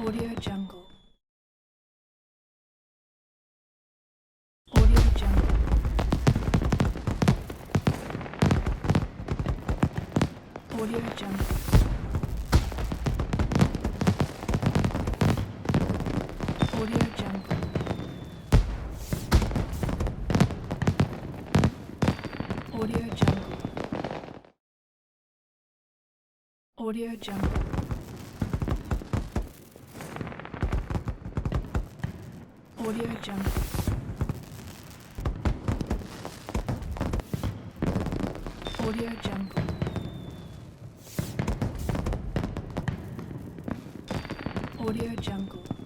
Audio Jungle. Audio Jungle. Audio Jungle. Audio Jungle. Audio Jungle. Audio Jungle. Audio Jungle. Audio Jungle. Audio Jungle.